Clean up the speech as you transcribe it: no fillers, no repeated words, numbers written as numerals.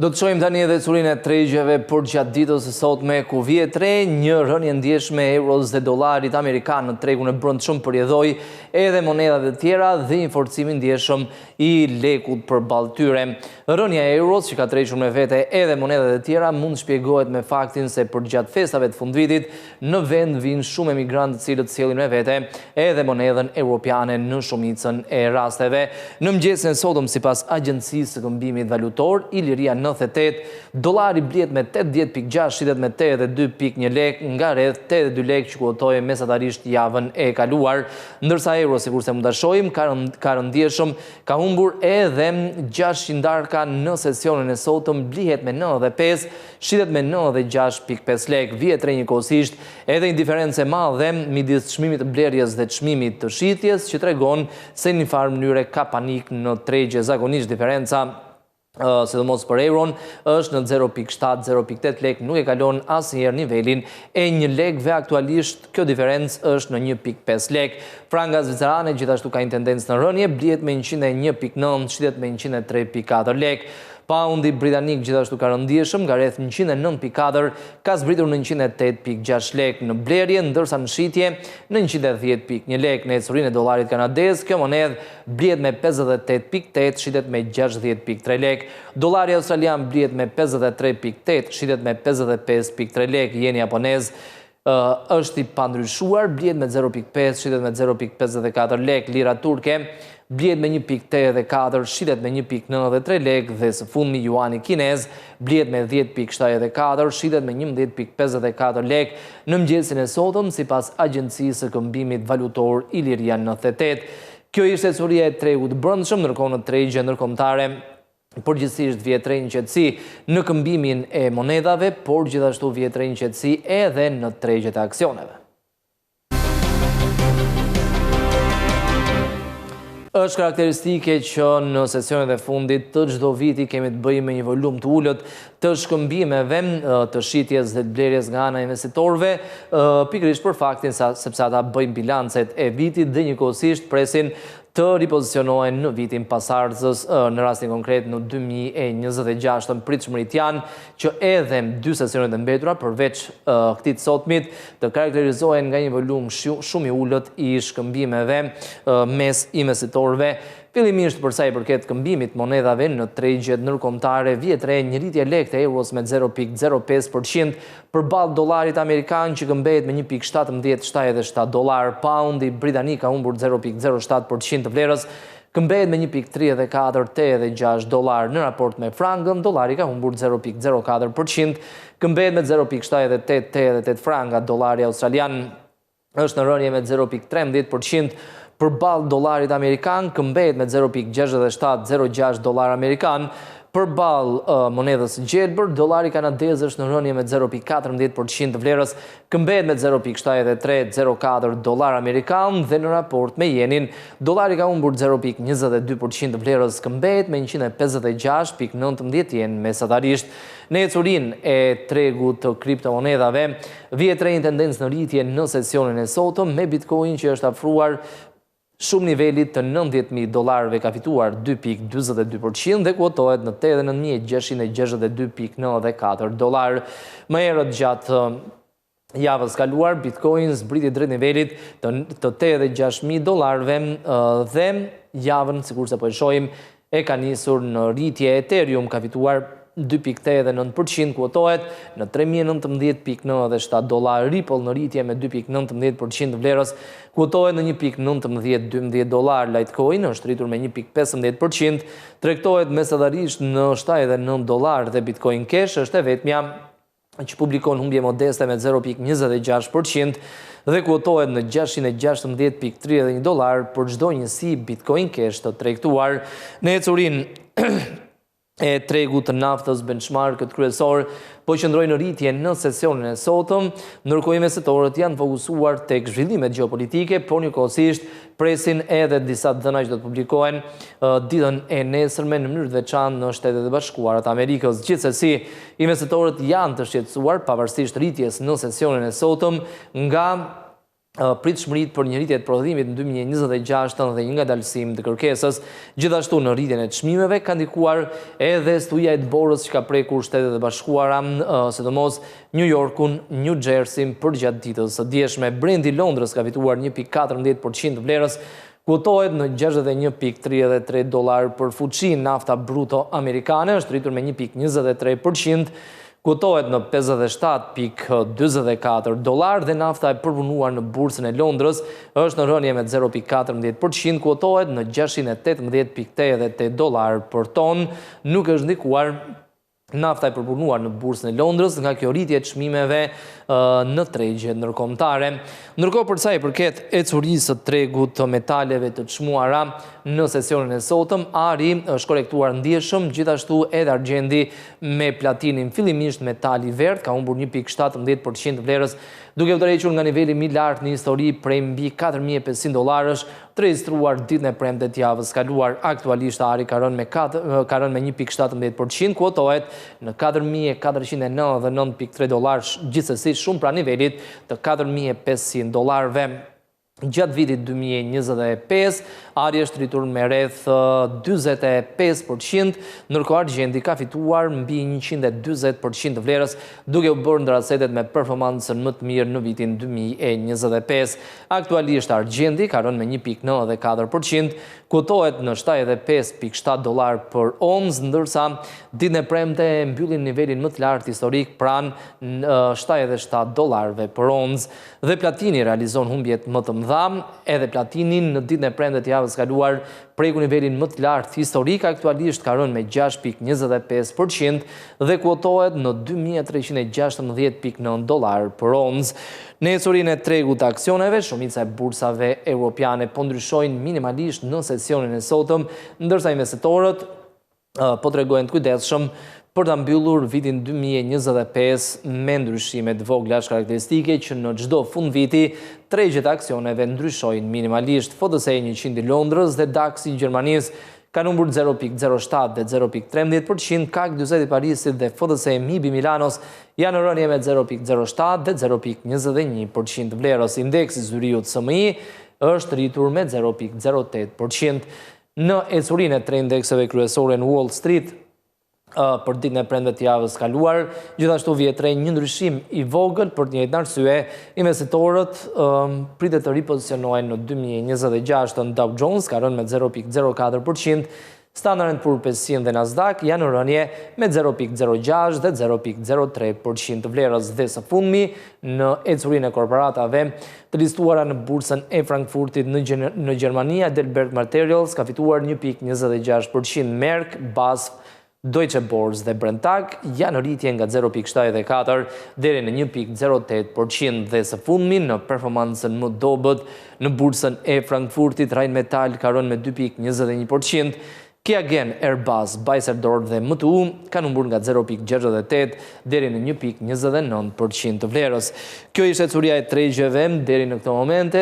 Do të shojmë tani edhe curinë e tregjeve për gjatë ditës së sotme, ku vjet re një rënje ndjeshme e euros dhe dollarit amerikan në tregun e brendshëm përjedhoi edhe monedat e tjera dhe një forcim i ndjeshëm i lekut përballë tyre. Rënja e euros që ka tregjur me vete edhe monedat e tjera mund shpjegohet me faktin se për gjatë festave të fundvitit në vend vinë shumë emigrantë të cilët sjellin me vete edhe monedën europiane në shumicën e rasteve. Në mëngjesin e sotëm sipas Agjencisë së Këmbimit Valutor, Iliria 98, dollari blihet me 80.6, shitet me 82.1 lek nga rreth 82 lek që kuotohej mesatarisht javën e kaluar, ndërsa euro, sikurse mund ta shohim, ka rëndjeshëm, ka humbur edhe 600 darka në sesionin e sotëm, blihet me 95, shitet me 96.5 lek. Vjet re njëkohësisht edhe një diferencë e madhe midis çmimit të blerjes dhe çmimit të shitjes, që tregon se në një farë mënyre ka panik në tregje. Zakonisht diferenca sidomos për euron është në 0.7, 0.8 lek, nuk e kalon asnjëherë nivelin e 1 lekëve. Aktualisht kjo diferencë është në 1.5 lek. Franga zvicerane gjithashtu ka një tendencë në rënje, blihet me 101.9, shitet me 103.4 lek. Paundi britanik gjithashtu ka rëndjeshëm, nga rreth 109.4, ka zbritur në 108.6 lek në blerje, ndërsa në shitje në 110.1 lek. Në ecurinë e dollarit kanadez, kjo monedh blihet me 58.8, shitet me 60.3 lek. Dollari australian blihet me 53.8, shitet me 55.3 lek. Jeni japonez është i pandryshuar, blihet me 0.5, shitet me 0.54 lek. Lira turke blihet me 1.84, shitet me 1.93 lek, dhe së fundmi juani kinez blihet me 10.74, shitet me 11.54 lek në mëngjesin e sotëm, sipas Agjencisë së Këmbimit Valutor Iliria 98. Kjo ishte ecuria e tregut brendshëm, ndërkohë në tregje ndërkombëtare përgjithsisht vjet re një qetësi në këmbimin e monedave, por gjithashtu vjet re një qetësi edhe në tregjet e aksioneve. Është karakteristike që në sesionet e fundit të çdo viti kemi të bëjmë me një volum të ulët të shkëmbimeve të shitjes dhe të blerjes nga ana e investitorëve, pikërisht për faktin sepse ata bëjnë bilancet e vitit dhe njëkohësisht presin të ripozicionohen në vitin pasardhës. Në rastin konkret në 2026 pritshmërit janë që edhe 2 sesionet e mbetura përveç këtij të sotmit të karakterizohen nga një volum shumë i ulët i shkëmbimeve mes investitorëve. Fillimisht për sa i përket këmbimit monedhave në tregjet ndërkombëtare, vjet re një rritje lekë të euros me 0.05% përballë dollarit amerikan që këmbehet me 1.1777 dollar. Paundi britanik ka humbur 0.07% të vlerës, këmbehet me 1.3486 dollar. Në raport me frangën, dollari ka humbur 0.04%, këmbehet me 0.7888 franga. Dollari australian është në rënje me 0.13%, përballë dollarit amerikan, këmbehet me 0.6706 dollar amerikan. Përballë monedhës gjelbër, dollari kanadez është në rënje me 0.14% të vlerës, këmbehet me 0.7304 dollar amerikan, dhe në raport me jenin, dollari ka humbur 0.22% të vlerës, këmbehet me 156.19 yen mesatarisht. Në ecurinë e tregut të kriptomonedhave, vjet re një tendencë në rritje në sesionin e sotëm, me Bitcoin që është afruar shumë nivelit të 90.000 dollarëve, ka fituar 2.42% dhe kuotohet në 89.662.94 dollar. Më herët gjatë javës kaluar, Bitcoin zbriti drejt nivelit të 86.000 dollarëve dhe javën, sikurse po e shohim, e ka nisur në rritje. Ethereum ka fituar 2.89%, kuotohet në 3.019.97 dollar. Ripple në rritje me 2.19% të vlerës, kuotohet në 1.1912 dollar. Litecoin është rritur me 1.15%, tregtohet mesatarisht në 79 dollar dhe Bitcoin Cash është e vetmja që publikon humbje modeste me 0.26% dhe kuotohet në 616.31 dollar për çdo njësi Bitcoin Cash të tregtuar. Në ecurinë e tregut të naftës benchmark kryesor po qëndrojnë në rritje në sesionin e sotëm, ndërkohë investitorët janë fokusuar tek zhvillimet gjeopolitike, por njëkohësisht presin edhe disa dhëna që do të publikohen ditën e nesërme, në mënyrë të veçantë në Shtetet e Bashkuara të Amerikës. Gjithsesi, investitorët janë të shqetësuar pavarësisht rritjes në sesionin e sotëm nga pritshmëritë për një rritje të prodhimit në 2026 dhe një ngadalësim të kërkesës. Gjithashtu në rritjen e çmimeve ka ndikuar edhe studia e të borës që ka prekur Shtetet e Bashkuara, sidomos New Yorkun, New Jerseyn përgjatë ditës së djeshme. Brendi i Londrës ka fituar 1.14% të vlerës, kuotohet në $61.33 për fuqi. Nafta bruto amerikane është rritur me 1.23%, kuotohet në $57.24 dhe nafta e përpunuar në bursën e Londrës është në rënje me 0.14%, kuotohet në $618.88 për ton. Nuk është ndikuar nafta e përpunuar në bursën e Londrës nga kjo rritje e çmimeve në tregjet ndërkombëtare. Ndërkohë, për sa i përket ecurisë së tregut të metaleve të çmuara në sesionin e sotëm, ari është korektuar ndjeshëm, gjithashtu edhe argjendi me platinin fillimisht metali verdh ka humbur 1.17% të vlerës, duke u tërhequr nga niveli më i lartë në histori prej mbi $4.500 të regjistruar ditën e premte të javës kaluar. Aktualisht ari ka rënë me 1.17%, kuotohet në $4.499.3, gjithsesi shumë pra nivelit të $4.500. Gjatë vitit 2025, ari është rritur me rreth 45%, ndërkohë argjendi ka fituar mbi 140% të vlerës, duke u bërë ndër asetet me performancën më të mirë në vitin 2025. Aktualisht argjendi ka rënë me 1.94%, kuotohet në $75.7 për oncë, ndërsa ditën e premte mbyllin nivelin më të lartë historik pranë $77 për oncë. Dhe platini realizon humbjet më të mëdha, edhe platinin në ditën e premte të javës kaluar preku nivelin më të lartë historik, aktualisht ka rënë me 6.25% dhe kuotohet në $2.316.9 për oncë. Në ecurinë e tregut të aksioneve, shumica e bursave europiane po ndryshojnë minimalisht në sesionin e sotëm, ndërsa investitorët po tregojnë të kujdesshëm për të mbyllur vitin 2025 me ndryshime të vogla karakteristike që në çdo fund viti tregjet e aksioneve ndryshojnë minimalisht. FTSE 100 i Londrës dhe DAX i Gjermanisë kanë humbur 0.07 dhe 0.13%, CAC 40 i Parisit dhe FTSE MIB i Milanos janë në rënje me 0.07 dhe 0.21% të vlerës. Indeksi zyriut SMI është rritur me 0.08%. Në ecurinë e tre indekseve kryesore në Wall Street për ditën e premte të javës kaluar, gjithashtu vjetre një ndryshim i vogël për të njëjtën arsye. Investitorët pritet të ripozicionohen në 2026. Dow Jones ka rënë me 0.04%, Standard & Poor's 500 dhe Nasdaq janë në rënje me 0.06 dhe 0.03% të vlerës. Dhe së fundmi në ecurinë e korporatave të listuara në bursën e Frankfurtit në Gjermani, Heidelberg Materials ka fituar 1.26%, Merck, BASF, Deutsche Börse dhe Brenntag janë në rritje nga 0.74 deri në 1.08% dhe së fundmi në performancën më dobët në bursën e Frankfurtit, Rheinmetall ka rënë me 2.21%, Qiagen, Airbus, Bayer-Dor dhe MTU kanë humbur nga 0.68 deri në 1.29% të vlerës. Kjo ishte ecuria e tregjeve deri në këtë momente.